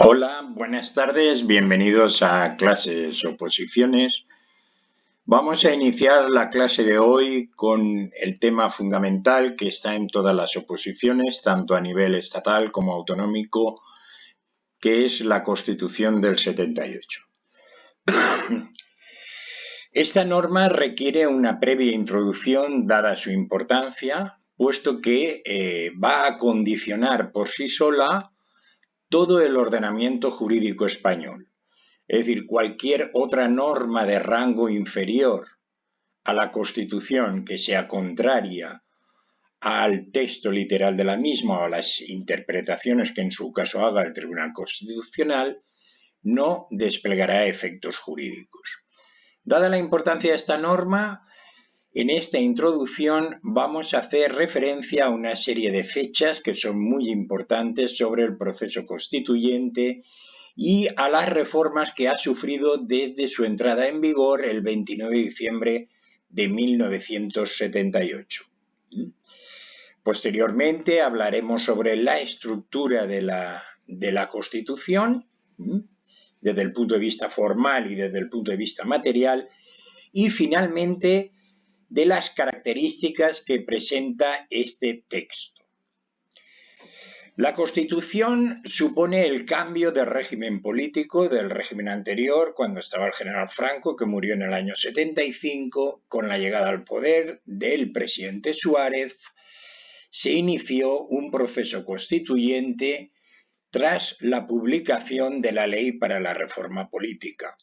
Hola, buenas tardes, bienvenidos a clases oposiciones. Vamos a iniciar la clase de hoy con el tema fundamental que está en todas las oposiciones, tanto a nivel estatal como autonómico, que es la Constitución del 78. Esta norma requiere una previa introducción dada su importancia, puesto que va a condicionar por sí sola todo el ordenamiento jurídico español. Es decir, cualquier otra norma de rango inferior a la Constitución que sea contraria al texto literal de la misma o a las interpretaciones que en su caso haga el Tribunal Constitucional, no desplegará efectos jurídicos. Dada la importancia de esta norma, en esta introducción vamos a hacer referencia a una serie de fechas que son muy importantes sobre el proceso constituyente y a las reformas que ha sufrido desde su entrada en vigor el 29 de diciembre de 1978. Posteriormente hablaremos sobre la estructura de la Constitución, desde el punto de vista formal y desde el punto de vista material, y finalmente de las características que presenta este texto. La Constitución supone el cambio de régimen político del régimen anterior, cuando estaba el general Franco, que murió en el año 75, con la llegada al poder del presidente Suárez, se inició un proceso constituyente tras la publicación de la Ley para la Reforma Política.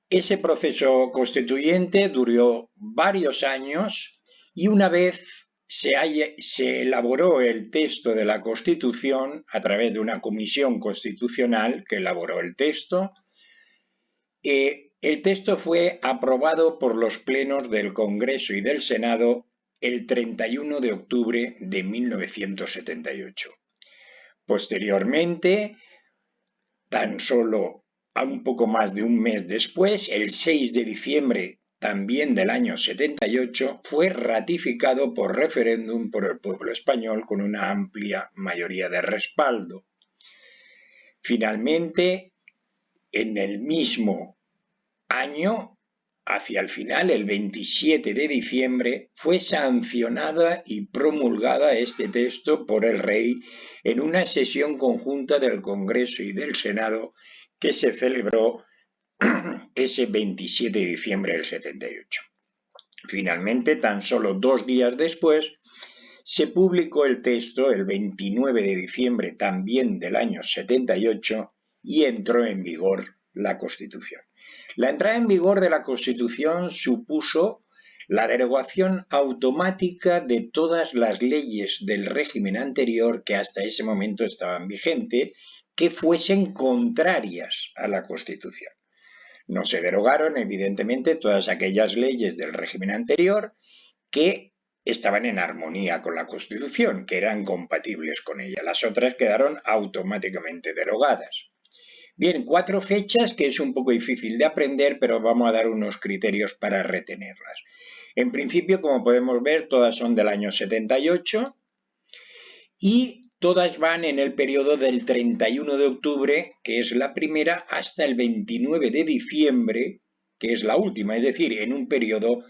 Ese proceso constituyente duró varios años y una vez se elaboró el texto de la Constitución a través de una comisión constitucional que elaboró el texto. El texto fue aprobado por los plenos del Congreso y del Senado el 31 de octubre de 1978. Posteriormente, tan solo a un poco más de un mes después, el 6 de diciembre también del año 78, fue ratificado por referéndum por el pueblo español con una amplia mayoría de respaldo. Finalmente, en el mismo año, hacia el final, el 27 de diciembre, fue sancionada y promulgada este texto por el rey en una sesión conjunta del Congreso y del Senado que se celebró ese 27 de diciembre del 78. Finalmente, tan solo 2 días después, se publicó el texto el 29 de diciembre también del año 78 y entró en vigor la Constitución. La entrada en vigor de la Constitución supuso la derogación automática de todas las leyes del régimen anterior que hasta ese momento estaban vigentes, que fuesen contrarias a la Constitución. No se derogaron, evidentemente, todas aquellas leyes del régimen anterior que estaban en armonía con la Constitución, que eran compatibles con ella. Las otras quedaron automáticamente derogadas. Bien, 4 fechas que es un poco difícil de aprender, pero vamos a dar unos criterios para retenerlas. En principio, como podemos ver, todas son del año 78 y todas van en el periodo del 31 de octubre, que es la primera, hasta el 29 de diciembre, que es la última. Es decir, en un periodo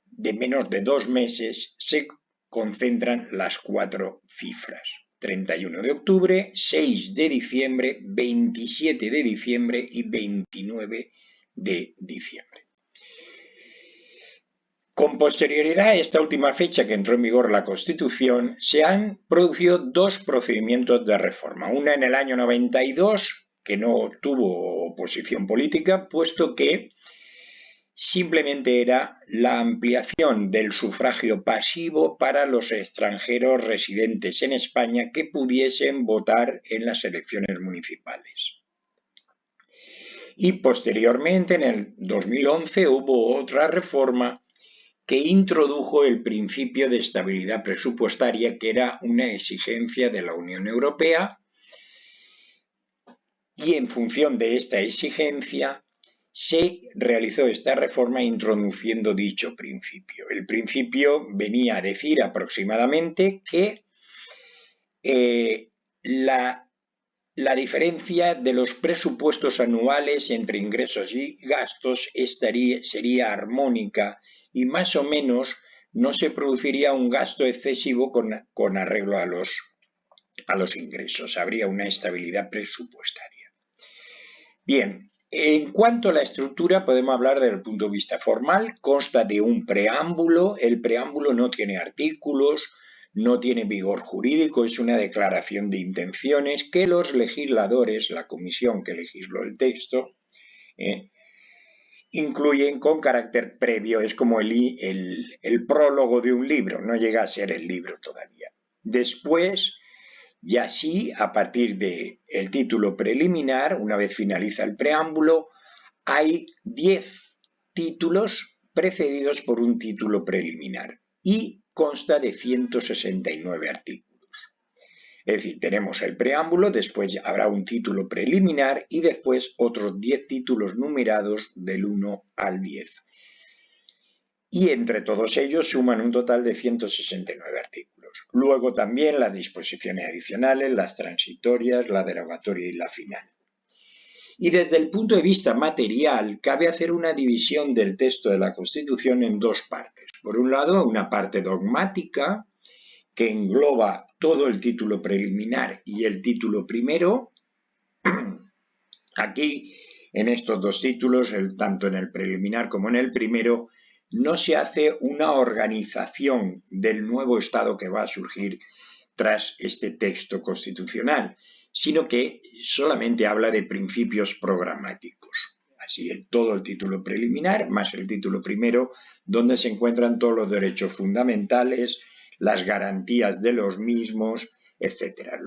de menos de 2 meses se concentran las 4 cifras. 31 de octubre, 6 de diciembre, 27 de diciembre y 29 de diciembre. Con posterioridad a esta última fecha que entró en vigor la Constitución, se han producido 2 procedimientos de reforma. Una en el año 92, que no tuvo oposición política, puesto que simplemente era la ampliación del sufragio pasivo para los extranjeros residentes en España que pudiesen votar en las elecciones municipales. Y posteriormente, en el 2011, hubo otra reforma que introdujo el principio de estabilidad presupuestaria, que era una exigencia de la Unión Europea, y en función de esta exigencia se realizó esta reforma introduciendo dicho principio. El principio venía a decir aproximadamente que la la diferencia de los presupuestos anuales entre ingresos y gastos sería armónica y más o menos no se produciría un gasto excesivo con arreglo a los ingresos. Habría una estabilidad presupuestaria. Bien, en cuanto a la estructura, podemos hablar desde el punto de vista formal. Consta de un preámbulo. El preámbulo no tiene artículos, no tiene vigor jurídico, es una declaración de intenciones que los legisladores, la comisión que legisló el texto, incluyen con carácter previo. Es como el prólogo de un libro, no llega a ser el libro todavía. Después, y así, a partir del título preliminar, una vez finaliza el preámbulo, hay 10 títulos precedidos por un título preliminar y consta de 169 artículos. Es decir, tenemos el preámbulo, después habrá un título preliminar y después otros 10 títulos numerados del 1 al 10. Y entre todos ellos suman un total de 169 artículos. Luego también las disposiciones adicionales, las transitorias, la derogatoria y la final. Y desde el punto de vista material, cabe hacer una división del texto de la Constitución en dos partes. Por un lado, una parte dogmática, que engloba todo el título preliminar y el título primero. Aquí, en estos dos títulos, tanto en el preliminar como en el primero, no se hace una organización del nuevo Estado que va a surgir tras este texto constitucional, sino que solamente habla de principios programáticos. Así, todo el título preliminar más el título primero, donde se encuentran todos los derechos fundamentales, las garantías de los mismos, etc.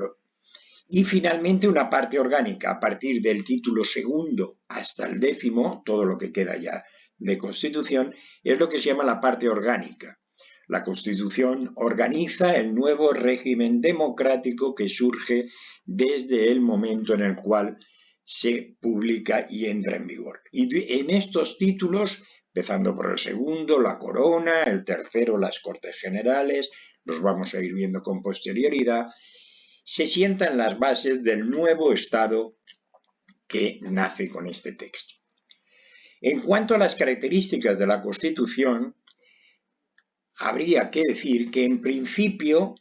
Y finalmente una parte orgánica a partir del título segundo hasta el 10º, todo lo que queda ya de Constitución, es lo que se llama la parte orgánica. La Constitución organiza el nuevo régimen democrático que surge desde el momento en el cual se publica y entra en vigor. Y en estos títulos, empezando por el segundo, la corona, el tercero, las Cortes Generales, los vamos a ir viendo con posterioridad, se sientan las bases del nuevo Estado que nace con este texto. En cuanto a las características de la Constitución, habría que decir que en principio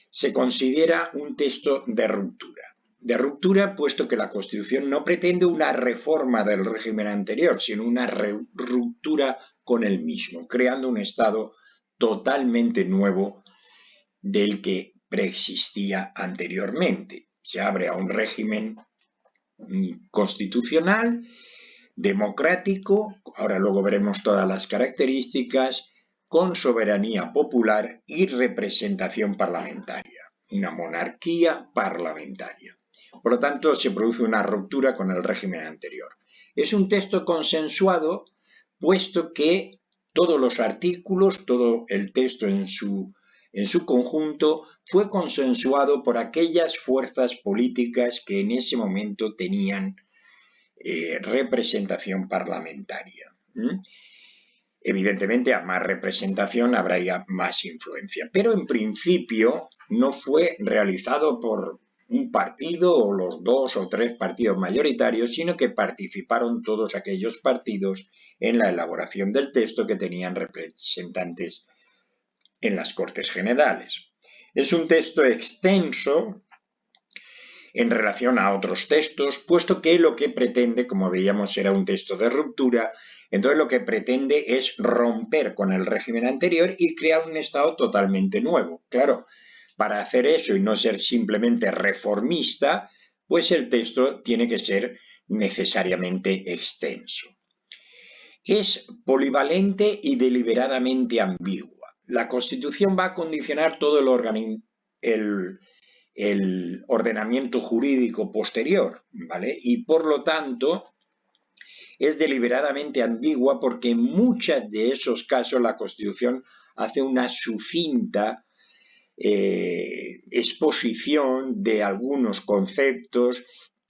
se considera un texto de ruptura. De ruptura, puesto que la Constitución no pretende una reforma del régimen anterior, sino una ruptura con el mismo, creando un Estado totalmente nuevo del que preexistía anteriormente. Se abre a un régimen constitucional, democrático, ahora luego veremos todas las características, con soberanía popular y representación parlamentaria, una monarquía parlamentaria. Por lo tanto, se produce una ruptura con el régimen anterior. Es un texto consensuado, puesto que todos los artículos, todo el texto en su conjunto, fue consensuado por aquellas fuerzas políticas que en ese momento tenían representación parlamentaria. Evidentemente, a más representación habrá ya más influencia, pero en principio no fue realizado por un partido o los 2 o 3 partidos mayoritarios, sino que participaron todos aquellos partidos en la elaboración del texto que tenían representantes en las Cortes Generales. Es un texto extenso en relación a otros textos, puesto que lo que pretende, como veíamos, era un texto de ruptura. Entonces lo que pretende es romper con el régimen anterior y crear un Estado totalmente nuevo. Claro, para hacer eso y no ser simplemente reformista, pues el texto tiene que ser necesariamente extenso. Es polivalente y deliberadamente ambigua. La Constitución va a condicionar todo el ordenamiento jurídico posterior, ¿vale? Y por lo tanto es deliberadamente ambigua porque en muchos de esos casos la Constitución hace una sucinta exposición de algunos conceptos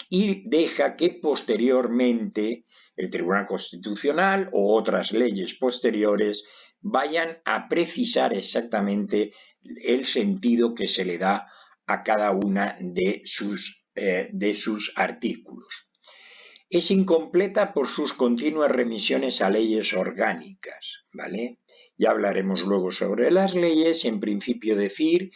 y deja que posteriormente el Tribunal Constitucional o otras leyes posteriores vayan a precisar exactamente el sentido que se le da a cada una de sus de sus artículos. Es incompleta por sus continuas remisiones a leyes orgánicas, ¿vale? Ya hablaremos luego sobre las leyes. En principio decir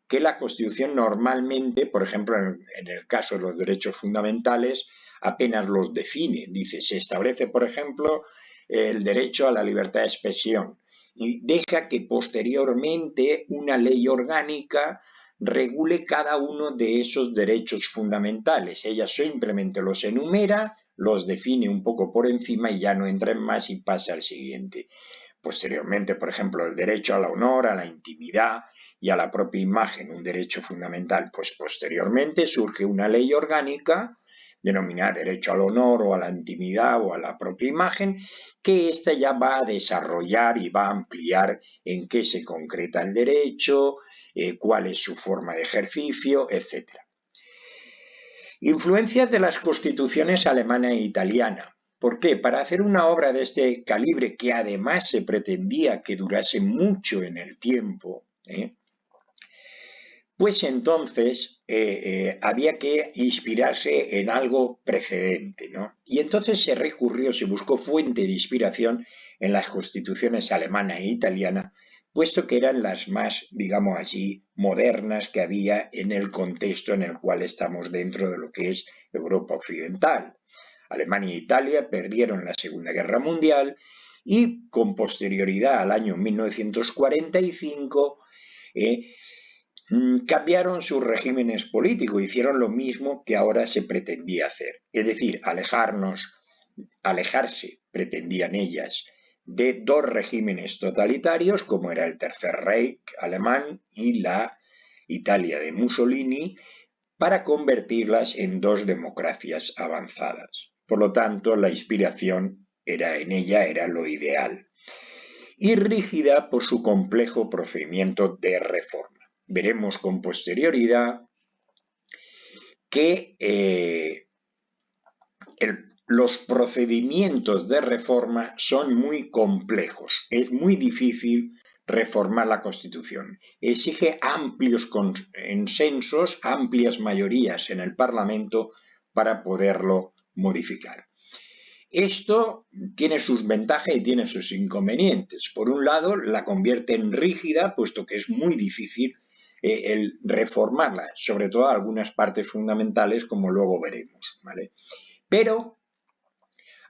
que la Constitución normalmente, por ejemplo, en el caso de los derechos fundamentales, apenas los define. Dice, se establece, por ejemplo, el derecho a la libertad de expresión y deja que posteriormente una ley orgánica regule cada uno de esos derechos fundamentales. Ella simplemente los enumera, los define un poco por encima y ya no entra en más y pasa al siguiente. Posteriormente, por ejemplo, el derecho al honor, a la intimidad y a la propia imagen, un derecho fundamental. Pues posteriormente surge una ley orgánica denominada derecho al honor o a la intimidad o a la propia imagen, que ésta ya va a desarrollar y va a ampliar en qué se concreta el derecho, cuál es su forma de ejercicio, etc. Influencias de las constituciones alemana e italiana. ¿Por qué? Para hacer una obra de este calibre, que además se pretendía que durase mucho en el tiempo, pues entonces había que inspirarse en algo precedente, ¿no? Y entonces se buscó fuente de inspiración en las constituciones alemana e italiana, puesto que eran las más, digamos así, modernas que había en el contexto en el cual estamos dentro de lo que es Europa Occidental. Alemania e Italia perdieron la Segunda Guerra Mundial y con posterioridad al año 1945 cambiaron sus regímenes políticos, hicieron lo mismo que ahora se pretendía hacer, es decir, alejarse, pretendían ellas, de dos regímenes totalitarios como era el Tercer Reich alemán y la Italia de Mussolini, para convertirlas en dos democracias avanzadas. Por lo tanto, la inspiración era lo ideal, y rígida por su complejo procedimiento de reforma. Veremos con posterioridad que los procedimientos de reforma son muy complejos. Es muy difícil reformar la Constitución. Exige amplios consensos, amplias mayorías en el Parlamento para poderlo modificar. Esto tiene sus ventajas y tiene sus inconvenientes. Por un lado, la convierte en rígida, puesto que es muy difícil el reformarla, sobre todo algunas partes fundamentales, como luego veremos, ¿vale? Pero,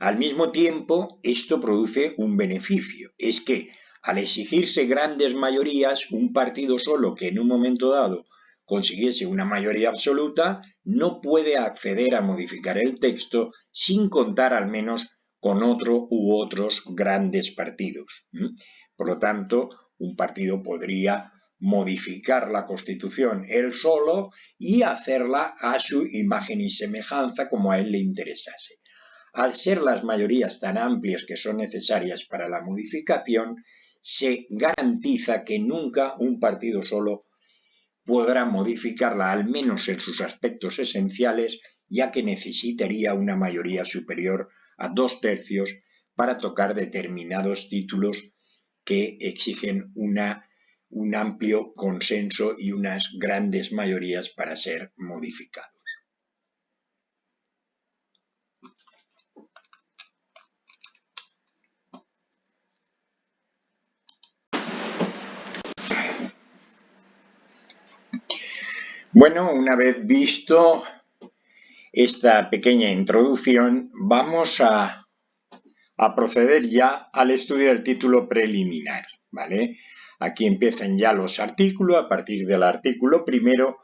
al mismo tiempo, esto produce un beneficio. Es que, al exigirse grandes mayorías, un partido solo que en un momento dado consiguiese una mayoría absoluta, no puede acceder a modificar el texto sin contar al menos con otro u otros grandes partidos. Por lo tanto, un partido podría modificar la Constitución él solo y hacerla a su imagen y semejanza como a él le interesase. Al ser las mayorías tan amplias que son necesarias para la modificación, se garantiza que nunca un partido solo podrá modificarla, al menos en sus aspectos esenciales, ya que necesitaría una mayoría superior a 2/3 para tocar determinados títulos que exigen un amplio consenso y unas grandes mayorías para ser modificados. Bueno, una vez visto esta pequeña introducción, vamos a proceder ya al estudio del título preliminar, ¿vale? Aquí empiezan ya los artículos. A partir del artículo primero,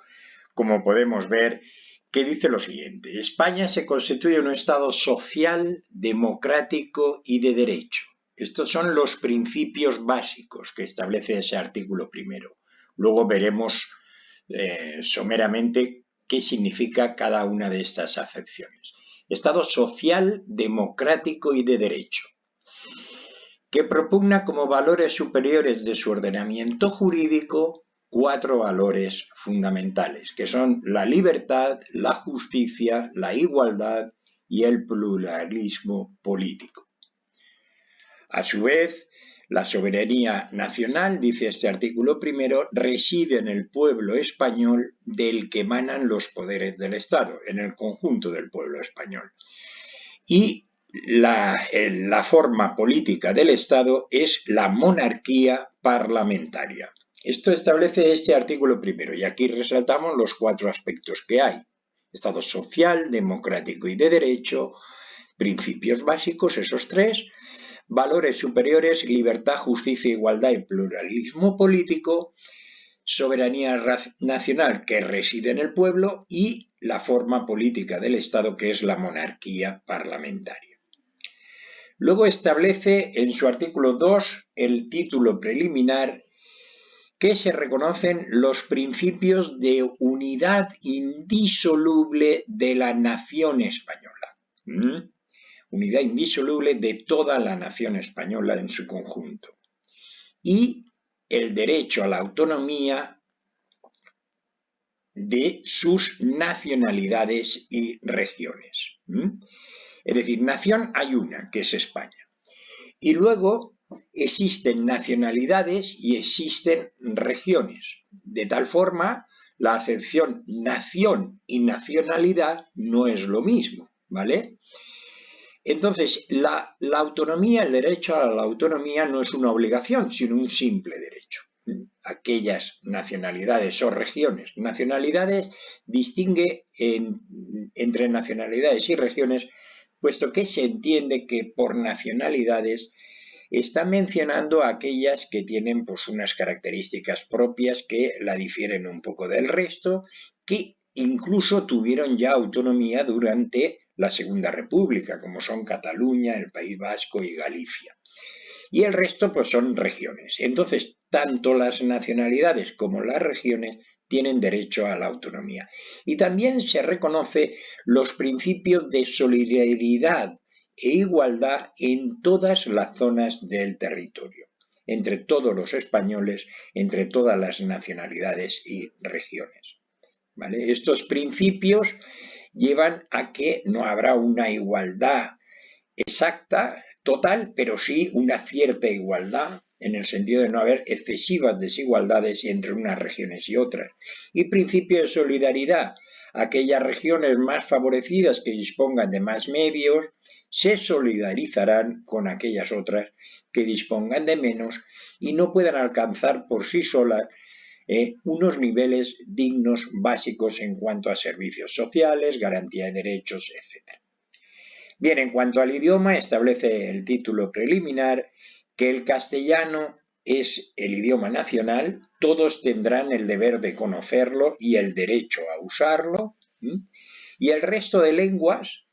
como podemos ver, que dice lo siguiente: España se constituye un Estado social, democrático y de derecho. Estos son los principios básicos que establece ese artículo primero. Luego veremos someramente qué significa cada una de estas acepciones. Estado social, democrático y de derecho, que propugna como valores superiores de su ordenamiento jurídico 4 valores fundamentales, que son la libertad, la justicia, la igualdad y el pluralismo político. A su vez, La soberanía nacional, dice este artículo primero, reside en el pueblo español del que emanan los poderes del Estado, en el conjunto del pueblo español. Y la forma política del Estado es la monarquía parlamentaria. Esto establece este artículo primero, y aquí resaltamos los 4 aspectos que hay: Estado social, democrático y de derecho, principios básicos, esos 3, valores superiores, libertad, justicia, igualdad y pluralismo político, soberanía nacional que reside en el pueblo y la forma política del Estado, que es la monarquía parlamentaria. Luego establece en su artículo 2 el título preliminar que se reconocen los principios de unidad indisoluble de la nación española. Unidad indisoluble de toda la nación española en su conjunto. Y el derecho a la autonomía de sus nacionalidades y regiones. Es decir, nación hay una, que es España. Y luego existen nacionalidades y existen regiones. De tal forma, la acepción nación y nacionalidad no es lo mismo, ¿vale? Entonces, la autonomía, el derecho a la autonomía no es una obligación, sino un simple derecho. Aquellas nacionalidades o regiones. Nacionalidades distingue entre nacionalidades y regiones, puesto que se entiende que por nacionalidades está mencionando aquellas que tienen pues unas características propias que la difieren un poco del resto, que incluso tuvieron ya autonomía durante la Segunda República, como son Cataluña, el País Vasco y Galicia. Y el resto pues son regiones. Entonces, tanto las nacionalidades como las regiones tienen derecho a la autonomía. Y también se reconoce los principios de solidaridad e igualdad en todas las zonas del territorio, entre todos los españoles, entre todas las nacionalidades y regiones. ¿Vale? Estos principios llevan a que no habrá una igualdad exacta, total, pero sí una cierta igualdad, en el sentido de no haber excesivas desigualdades entre unas regiones y otras. Y principio de solidaridad: aquellas regiones más favorecidas que dispongan de más medios se solidarizarán con aquellas otras que dispongan de menos y no puedan alcanzar por sí solas unos niveles dignos básicos en cuanto a servicios sociales, garantía de derechos, etc. Bien, en cuanto al idioma, establece el título preliminar que el castellano es el idioma nacional, todos tendrán el deber de conocerlo y el derecho a usarlo, y el resto de lenguas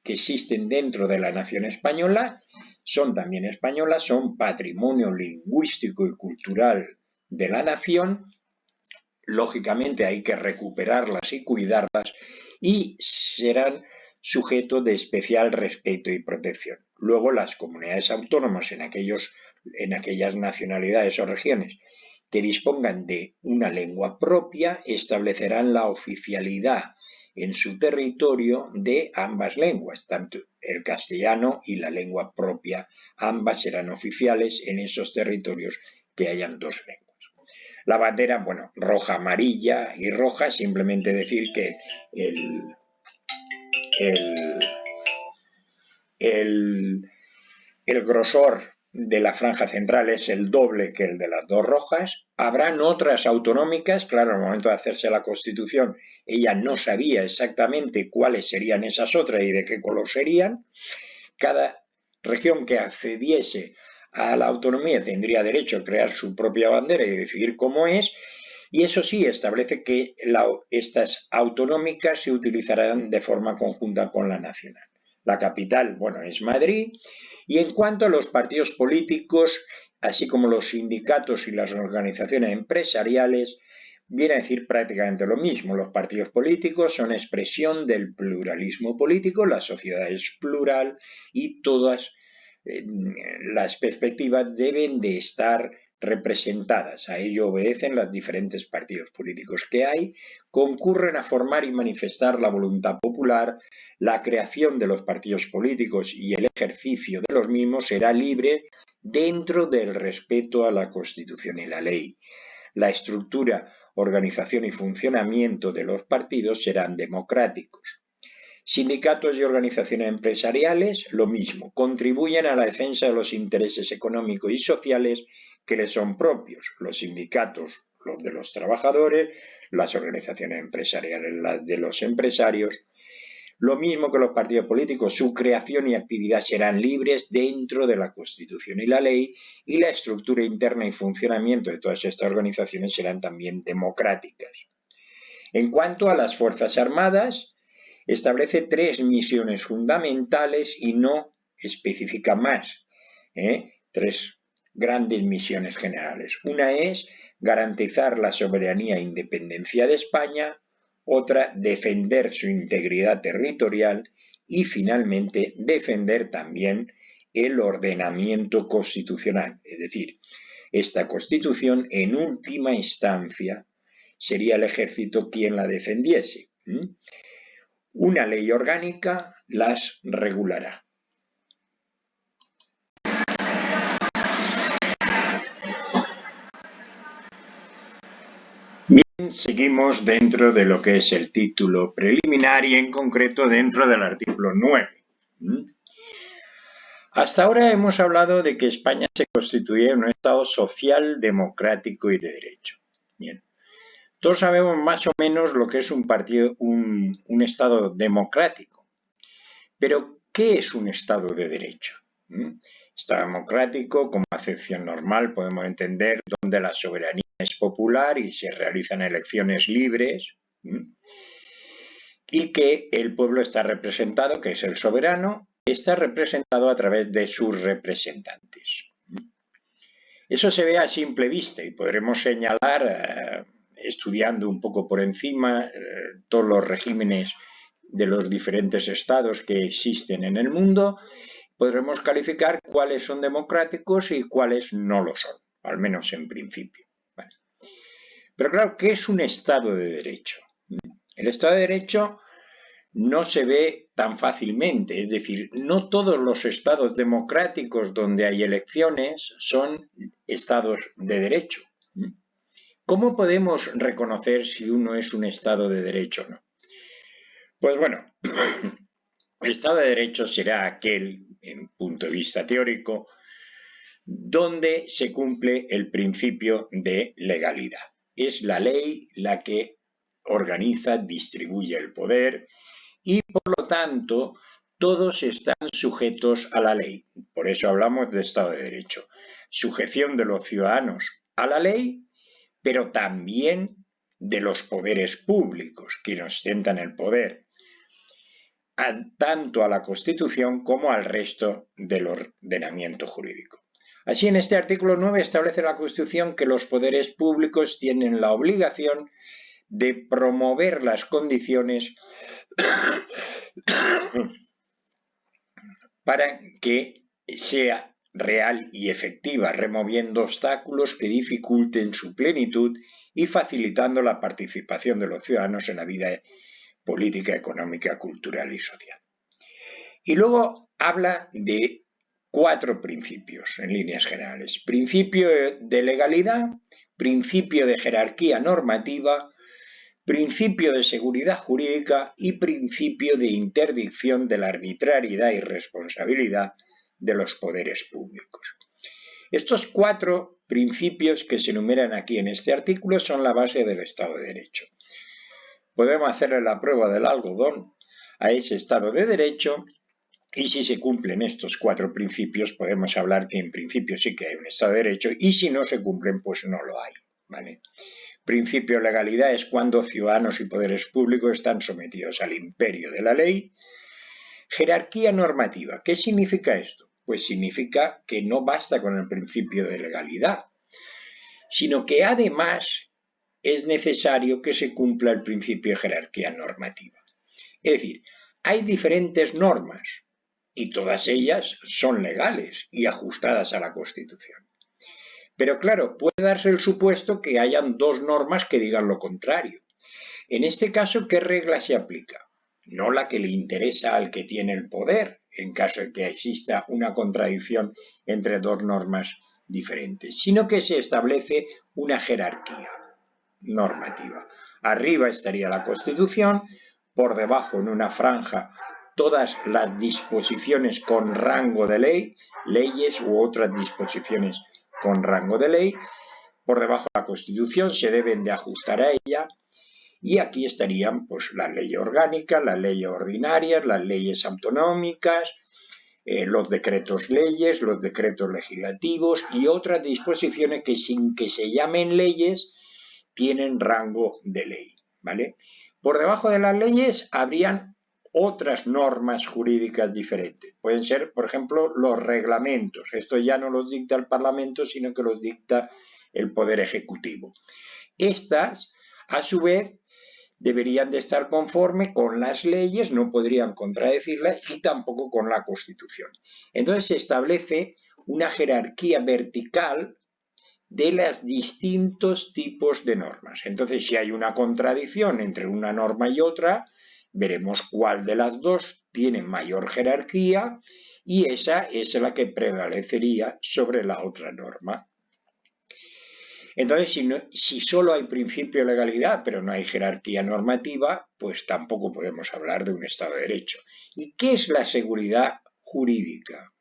que existen dentro de la nación española son también españolas, son patrimonio lingüístico y cultural de la nación. Lógicamente hay que recuperarlas y cuidarlas y serán sujeto de especial respeto y protección. Luego, las comunidades autónomas en aquellas nacionalidades o regiones que dispongan de una lengua propia establecerán la oficialidad en su territorio de ambas lenguas, tanto el castellano y la lengua propia. Ambas serán oficiales en esos territorios que hayan 2 lenguas. La bandera, bueno, roja, amarilla y roja, simplemente decir que el grosor de la franja central es el doble que el de las 2 rojas. Habrán otras autonómicas, claro, en el momento de hacerse la Constitución, ella no sabía exactamente cuáles serían esas otras y de qué color serían. Cada región que accediese a la autonomía tendría derecho a crear su propia bandera y decidir cómo es. Y eso sí, establece que estas autonómicas se utilizarán de forma conjunta con la nacional. La capital, bueno, es Madrid. Y en cuanto a los partidos políticos, así como los sindicatos y las organizaciones empresariales, viene a decir prácticamente lo mismo. Los partidos políticos son expresión del pluralismo político, la sociedad es plural y todas las perspectivas deben de estar representadas. A ello obedecen los diferentes partidos políticos que hay, concurren a formar y manifestar la voluntad popular. La creación de los partidos políticos y el ejercicio de los mismos será libre dentro del respeto a la Constitución y la ley. La estructura, organización y funcionamiento de los partidos serán democráticos. Sindicatos y organizaciones empresariales, lo mismo, contribuyen a la defensa de los intereses económicos y sociales que les son propios. Los sindicatos, los de los trabajadores, las organizaciones empresariales, las de los empresarios. Lo mismo que los partidos políticos, su creación y actividad serán libres dentro de la Constitución y la ley, y la estructura interna y funcionamiento de todas estas organizaciones serán también democráticas. En cuanto a las Fuerzas Armadas, establece 3 misiones fundamentales y no especifica más. 3 grandes misiones generales. Una es garantizar la soberanía e independencia de España, otra defender su integridad territorial y finalmente defender también el ordenamiento constitucional. Es decir, esta Constitución en última instancia sería el ejército quien la defendiese. Una ley orgánica las regulará. Bien, seguimos dentro de lo que es el título preliminar y en concreto dentro del artículo 9. Hasta ahora hemos hablado de que España se constituye en un Estado social, democrático y de derecho. Bien. Todos sabemos más o menos lo que es un Estado democrático. Pero, ¿qué es un Estado de derecho? Estado democrático, como acepción normal, podemos entender donde la soberanía es popular y se realizan elecciones libres y que el pueblo está representado, que es el soberano, está representado a través de sus representantes. Eso se ve a simple vista y podremos señalar, estudiando un poco por encima, todos los regímenes de los diferentes estados que existen en el mundo, podremos calificar cuáles son democráticos y cuáles no lo son, al menos en principio. Vale. Pero claro, ¿qué es un Estado de Derecho? El Estado de Derecho no se ve tan fácilmente, es decir, no todos los estados democráticos donde hay elecciones son estados de derecho. ¿Cómo podemos reconocer si uno es un Estado de Derecho o no? Pues bueno, el Estado de Derecho será aquel, en punto de vista teórico, donde se cumple el principio de legalidad. Es la ley la que organiza, distribuye el poder y, por lo tanto, todos están sujetos a la ley. Por eso hablamos de Estado de Derecho. Sujeción de los ciudadanos a la ley, pero también de los poderes públicos, que ostentan el poder, tanto a la Constitución como al resto del ordenamiento jurídico. Así, en este artículo 9 establece la Constitución que los poderes públicos tienen la obligación de promover las condiciones para que sea real y efectiva, removiendo obstáculos que dificulten su plenitud y facilitando la participación de los ciudadanos en la vida política, económica, cultural y social. Y luego habla de 4 principios en líneas generales. Principio de legalidad, principio de jerarquía normativa, principio de seguridad jurídica y principio de interdicción de la arbitrariedad y responsabilidad de los poderes públicos. Estos 4 principios que se enumeran aquí en este artículo son la base del Estado de Derecho. Podemos hacerle la prueba del algodón a ese Estado de Derecho y si se cumplen estos 4 principios podemos hablar que en principio sí que hay un Estado de Derecho y si no se cumplen pues no lo hay, ¿vale? Principio de legalidad es cuando ciudadanos y poderes públicos están sometidos al imperio de la ley. Jerarquía normativa. ¿Qué significa esto? Pues significa que no basta con el principio de legalidad, sino que además es necesario que se cumpla el principio de jerarquía normativa. Es decir, hay diferentes normas y todas ellas son legales y ajustadas a la Constitución. Pero claro, puede darse el supuesto que hayan 2 normas que digan lo contrario. En este caso, ¿qué regla se aplica? No la que le interesa al que tiene el poder, en caso de que exista una contradicción entre dos normas diferentes, sino que se establece una jerarquía normativa. Arriba estaría la Constitución, por debajo en una franja todas las disposiciones con rango de ley, leyes u otras disposiciones con rango de ley, por debajo de la Constitución se deben de ajustar a ella, y aquí estarían pues las leyes orgánicas, las leyes ordinarias, las leyes autonómicas, los decretos leyes, los decretos legislativos y otras disposiciones que sin que se llamen leyes tienen rango de ley, ¿vale? Por debajo de las leyes habrían otras normas jurídicas diferentes. Pueden ser, por ejemplo, los reglamentos. Esto ya no los dicta el Parlamento, sino que los dicta el Poder Ejecutivo. Estas, a su vez, deberían de estar conforme con las leyes, no podrían contradecirlas y tampoco con la Constitución. Entonces se establece una jerarquía vertical de los distintos tipos de normas. Entonces, si hay una contradicción entre una norma y otra, veremos cuál de las dos tiene mayor jerarquía y esa es la que prevalecería sobre la otra norma. Entonces, si solo hay principio de legalidad, pero no hay jerarquía normativa, pues tampoco podemos hablar de un Estado de Derecho. ¿Y qué es la seguridad jurídica?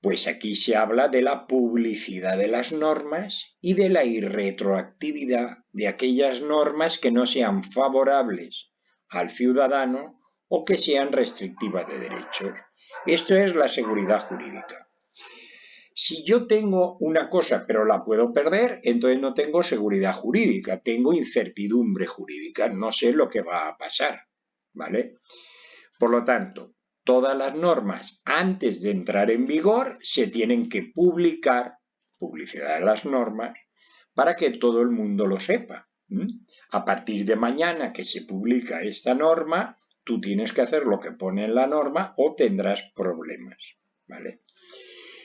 Pues aquí se habla de la publicidad de las normas y de la irretroactividad de aquellas normas que no sean favorables al ciudadano o que sean restrictivas de derechos. Esto es la seguridad jurídica. Si yo tengo una cosa pero la puedo perder, entonces no tengo seguridad jurídica, tengo incertidumbre jurídica, no sé lo que va a pasar, ¿vale? Por lo tanto, todas las normas antes de entrar en vigor se tienen que publicar, publicidad de las normas, para que todo el mundo lo sepa. A partir de mañana que se publica esta norma, tú tienes que hacer lo que pone en la norma o tendrás problemas, ¿vale?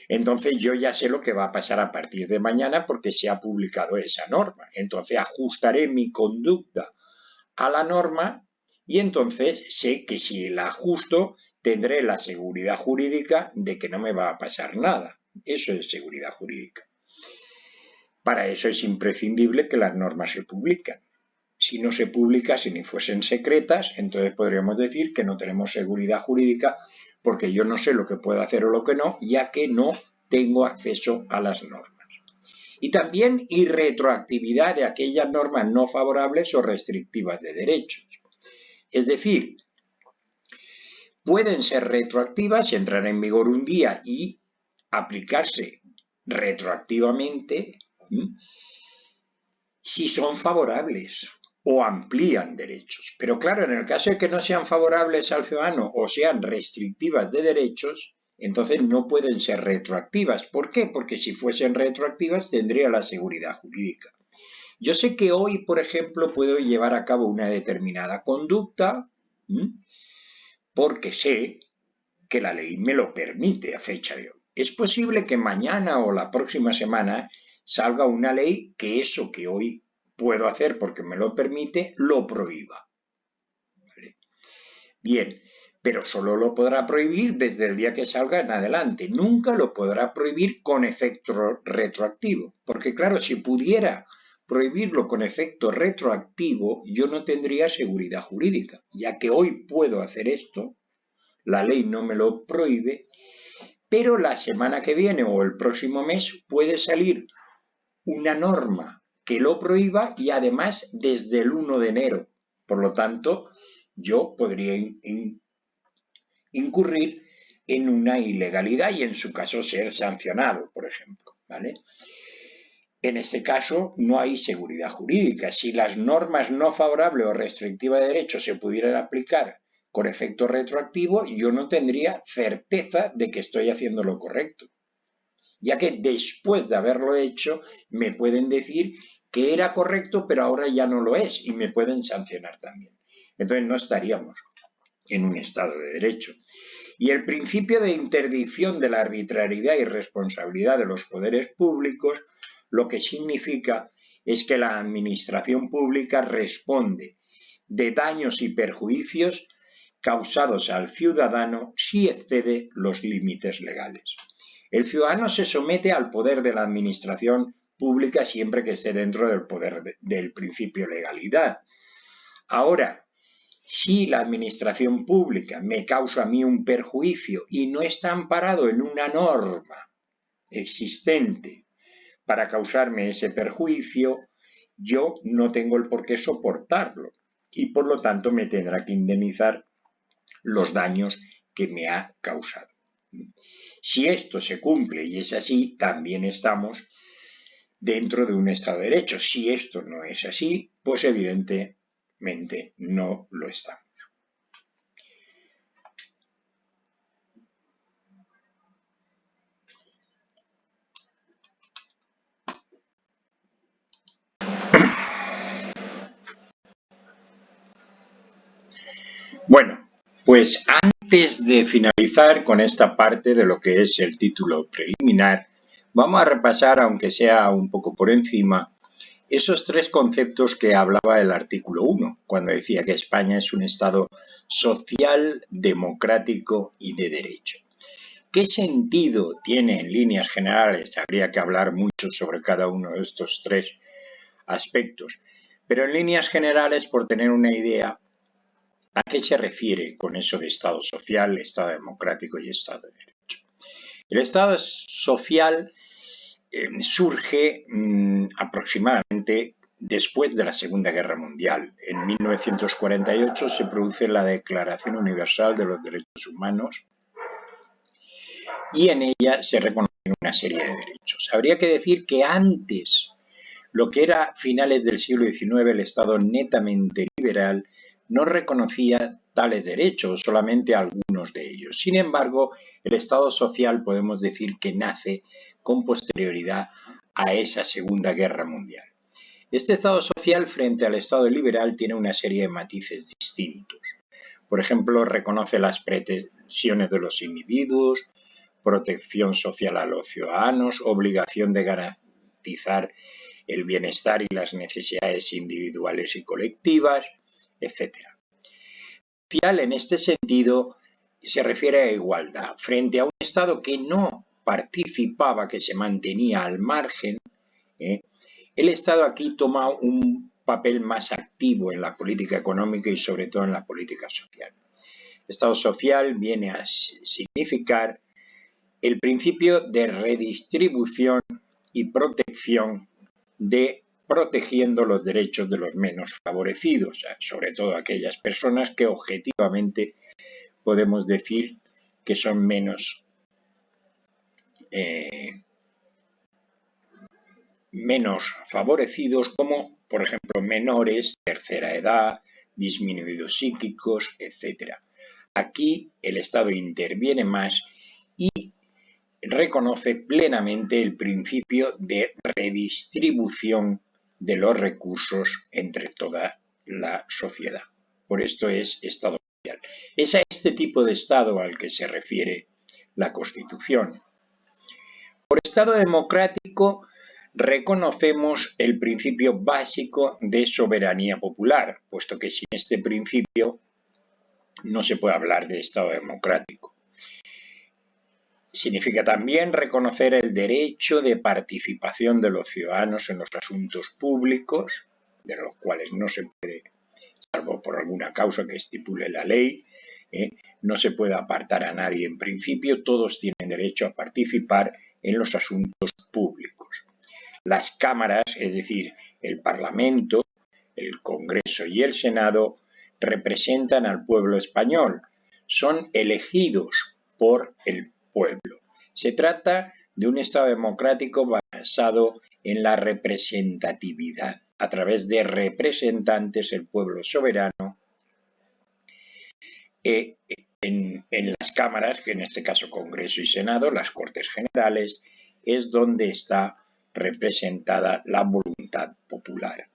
Entonces yo ya sé lo que va a pasar a partir de mañana porque se ha publicado esa norma. Entonces ajustaré mi conducta a la norma y entonces sé que si la ajusto tendré la seguridad jurídica de que no me va a pasar nada. Eso es seguridad jurídica. Para eso es imprescindible que las normas se publiquen. Si no se publicasen ni fuesen secretas, entonces podríamos decir que no tenemos seguridad jurídica porque yo no sé lo que puedo hacer o lo que no, ya que no tengo acceso a las normas. Y también irretroactividad de aquellas normas no favorables o restrictivas de derechos. Es decir, pueden ser retroactivas y entrar en vigor un día y aplicarse retroactivamente si son favorables o amplían derechos. Pero claro, en el caso de que no sean favorables al ciudadano o sean restrictivas de derechos, entonces no pueden ser retroactivas. ¿Por qué? Porque si fuesen retroactivas tendría la seguridad jurídica. Yo sé que hoy, por ejemplo, puedo llevar a cabo una determinada conducta porque sé que la ley me lo permite a fecha de hoy. Es posible que mañana o la próxima semana salga una ley que eso que hoy puedo hacer porque me lo permite, lo prohíba. ¿Vale? Bien, pero solo lo podrá prohibir desde el día que salga en adelante. Nunca lo podrá prohibir con efecto retroactivo. Porque claro, si pudiera prohibirlo con efecto retroactivo, yo no tendría seguridad jurídica, ya que hoy puedo hacer esto, la ley no me lo prohíbe, pero la semana que viene o el próximo mes puede salir una norma que lo prohíba y además desde el 1 de enero. Por lo tanto, yo podría incurrir en una ilegalidad y en su caso ser sancionado, por ejemplo, ¿vale? En este caso no hay seguridad jurídica. Si las normas no favorables o restrictivas de derechos se pudieran aplicar con efecto retroactivo, yo no tendría certeza de que estoy haciendo lo correcto, ya que después de haberlo hecho me pueden decir que era correcto pero ahora ya no lo es y me pueden sancionar también. Entonces no estaríamos en un Estado de Derecho. Y el principio de interdicción de la arbitrariedad y responsabilidad de los poderes públicos lo que significa es que la administración pública responde de daños y perjuicios causados al ciudadano si excede los límites legales. El ciudadano se somete al poder de la administración pública siempre que esté dentro del poder del principio de legalidad. Ahora, si la administración pública me causa a mí un perjuicio y no está amparado en una norma existente para causarme ese perjuicio, yo no tengo el por qué soportarlo y por lo tanto me tendrá que indemnizar los daños que me ha causado. Si esto se cumple y es así, también estamos dentro de un Estado de Derecho. Si esto no es así, pues evidentemente no lo estamos. Bueno, pues antes de finalizar con esta parte de lo que es el título preliminar, vamos a repasar, aunque sea un poco por encima, esos tres conceptos que hablaba el artículo 1, cuando decía que España es un Estado social, democrático y de derecho. ¿Qué sentido tiene en líneas generales? Habría que hablar mucho sobre cada uno de estos tres aspectos, pero en líneas generales, por tener una idea, ¿a qué se refiere con eso de Estado social, Estado democrático y Estado de derecho? El Estado social surge aproximadamente después de la Segunda Guerra Mundial. En 1948 se produce la Declaración Universal de los Derechos Humanos y en ella se reconocen una serie de derechos. Habría que decir que antes, lo que era finales del siglo XIX, el Estado netamente liberal no reconocía tales derechos, solamente algunos de ellos. Sin embargo, el Estado social podemos decir que nace con posterioridad a esa Segunda Guerra Mundial. Este Estado social frente al Estado liberal tiene una serie de matices distintos. Por ejemplo, reconoce las pretensiones de los individuos, protección social a los ciudadanos, obligación de garantizar el bienestar y las necesidades individuales y colectivas, etc. Social, en este sentido, se refiere a igualdad. Frente a un Estado que no participaba, que se mantenía al margen, el Estado aquí toma un papel más activo en la política económica y sobre todo en la política social. Estado social viene a significar el principio de redistribución y protección de protegiendo los derechos de los menos favorecidos, sobre todo aquellas personas que objetivamente podemos decir que son menos favorecidos, como por ejemplo menores, tercera edad, disminuidos psíquicos, etc. Aquí el Estado interviene más y reconoce plenamente el principio de redistribución de los recursos entre toda la sociedad. Por esto es Estado social. Es a este tipo de Estado al que se refiere la Constitución. Por Estado democrático reconocemos el principio básico de soberanía popular, puesto que sin este principio no se puede hablar de Estado democrático. Significa también reconocer el derecho de participación de los ciudadanos en los asuntos públicos, de los cuales no se puede, salvo por alguna causa que estipule la ley, no se puede apartar a nadie en principio, todos tienen derecho a participar en los asuntos públicos. Las cámaras, es decir, el Parlamento, el Congreso y el Senado, representan al pueblo español, son elegidos por el pueblo. Se trata de un Estado democrático basado en la representatividad. A través de representantes, el pueblo soberano, en las cámaras, que en este caso Congreso y Senado, las Cortes Generales, es donde está representada la voluntad popular.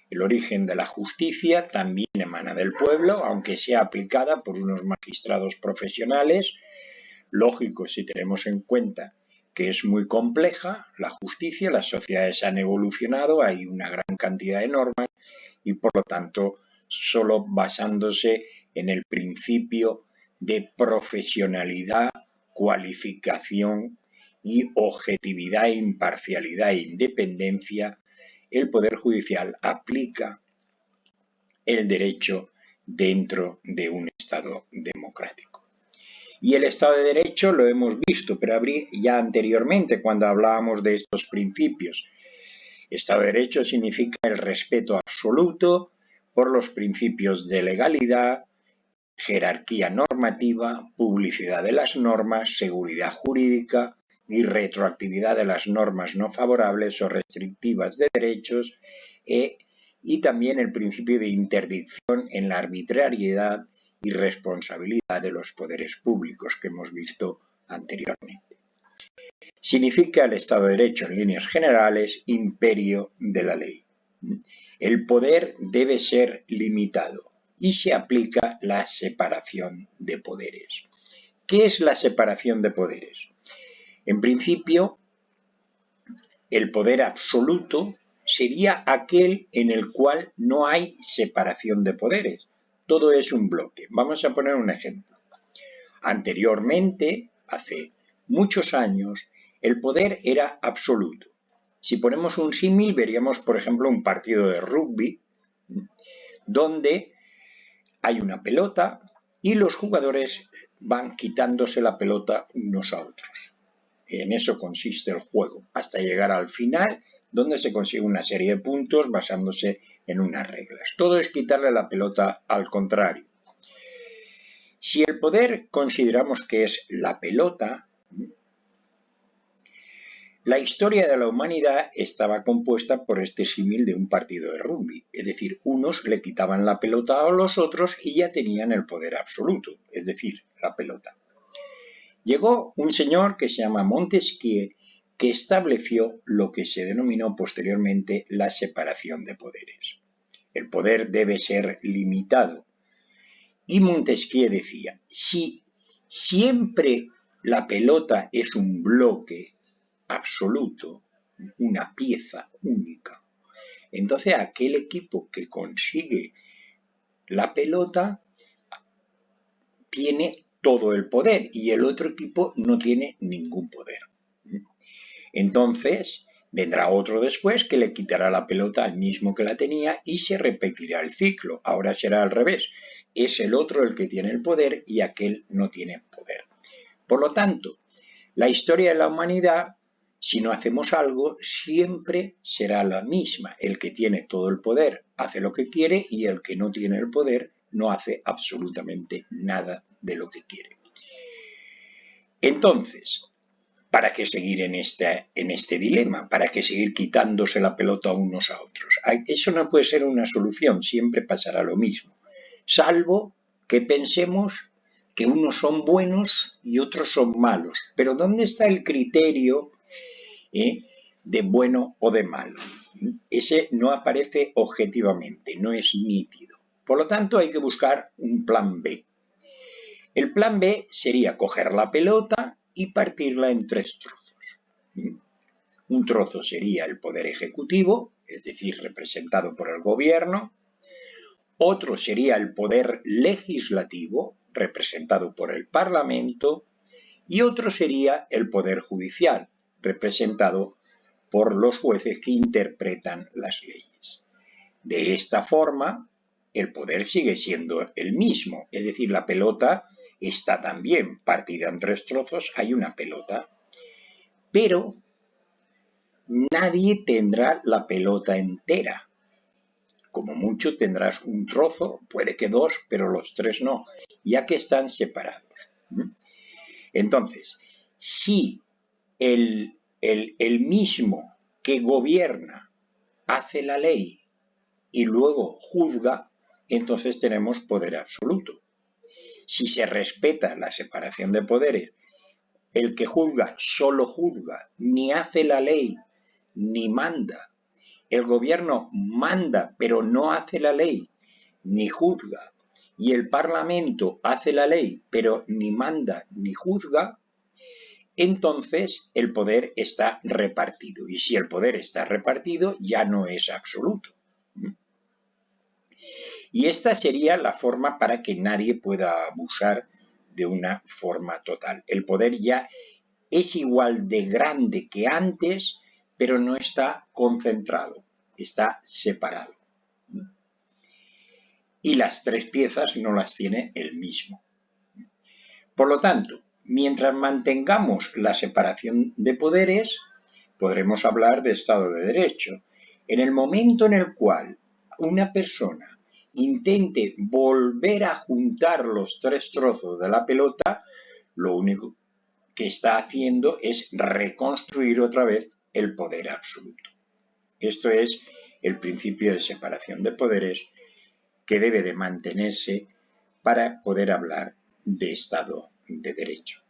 El origen de la justicia también emana del pueblo, aunque sea aplicada por unos magistrados profesionales. Lógico si tenemos en cuenta que es muy compleja la justicia, las sociedades han evolucionado, hay una gran cantidad de normas y por lo tanto solo basándose en el principio de profesionalidad, cualificación y objetividad, imparcialidad e independencia, el Poder Judicial aplica el derecho dentro de un Estado democrático. Y el Estado de Derecho lo hemos visto, pero ya anteriormente cuando hablábamos de estos principios. Estado de Derecho significa el respeto absoluto por los principios de legalidad, jerarquía normativa, publicidad de las normas, seguridad jurídica y retroactividad de las normas no favorables o restrictivas de derechos y también el principio de interdicción en la arbitrariedad y responsabilidad de los poderes públicos que hemos visto anteriormente. Significa el Estado de Derecho en líneas generales, imperio de la ley. El poder debe ser limitado y se aplica la separación de poderes. ¿Qué es la separación de poderes? En principio, el poder absoluto sería aquel en el cual no hay separación de poderes. Todo es un bloque. Vamos a poner un ejemplo. Anteriormente, hace muchos años, el poder era absoluto. Si ponemos un símil, veríamos, por ejemplo, un partido de rugby donde hay una pelota y los jugadores van quitándose la pelota unos a otros. En eso consiste el juego, hasta llegar al final, donde se consigue una serie de puntos basándose en unas reglas. Todo es quitarle la pelota al contrario. Si el poder consideramos que es la pelota, la historia de la humanidad estaba compuesta por este símil de un partido de rugby, es decir, unos le quitaban la pelota a los otros y ya tenían el poder absoluto, es decir, la pelota. Llegó un señor que se llama Montesquieu, que estableció lo que se denominó posteriormente la separación de poderes. El poder debe ser limitado. Y Montesquieu decía, si siempre la pelota es un bloque absoluto, una pieza única, entonces aquel equipo que consigue la pelota tiene todo el poder y el otro equipo no tiene ningún poder. Entonces vendrá otro después que le quitará la pelota al mismo que la tenía y se repetirá el ciclo. Ahora será al revés. Es el otro el que tiene el poder y aquel no tiene poder. Por lo tanto, la historia de la humanidad, si no hacemos algo, siempre será la misma. El que tiene todo el poder hace lo que quiere y el que no tiene el poder no hace absolutamente nada de lo que quiere. Entonces, ¿para qué seguir en este dilema? ¿Para qué seguir quitándose la pelota unos a otros? Eso no puede ser una solución, siempre pasará lo mismo. Salvo que pensemos que unos son buenos y otros son malos. Pero ¿dónde está el criterio de bueno o de malo? Ese no aparece objetivamente, no es nítido. Por lo tanto, hay que buscar un plan B. El plan B sería coger la pelota y partirla en 3 trozos. Un trozo sería el poder ejecutivo, es decir, representado por el gobierno. Otro sería el poder legislativo, representado por el Parlamento. Y otro sería el poder judicial, representado por los jueces que interpretan las leyes. De esta forma, el poder sigue siendo el mismo, es decir, la pelota está también partida en 3 trozos, hay una pelota, pero nadie tendrá la pelota entera. Como mucho tendrás un trozo, puede que 2, pero los 3 no, ya que están separados. Entonces, si el mismo que gobierna hace la ley y luego juzga, entonces tenemos poder absoluto. Si se respeta la separación de poderes, el que juzga solo juzga, ni hace la ley, ni manda. El gobierno manda, pero no hace la ley, ni juzga. Y el Parlamento hace la ley, pero ni manda, ni juzga. Entonces el poder está repartido. Y si el poder está repartido, ya no es absoluto. Y esta sería la forma para que nadie pueda abusar de una forma total. El poder ya es igual de grande que antes, pero no está concentrado, está separado. Y las tres piezas no las tiene el mismo. Por lo tanto, mientras mantengamos la separación de poderes, podremos hablar de Estado de Derecho. En el momento en el cual una persona intente volver a juntar los tres trozos de la pelota, lo único que está haciendo es reconstruir otra vez el poder absoluto. Esto es el principio de separación de poderes que debe de mantenerse para poder hablar de Estado de Derecho.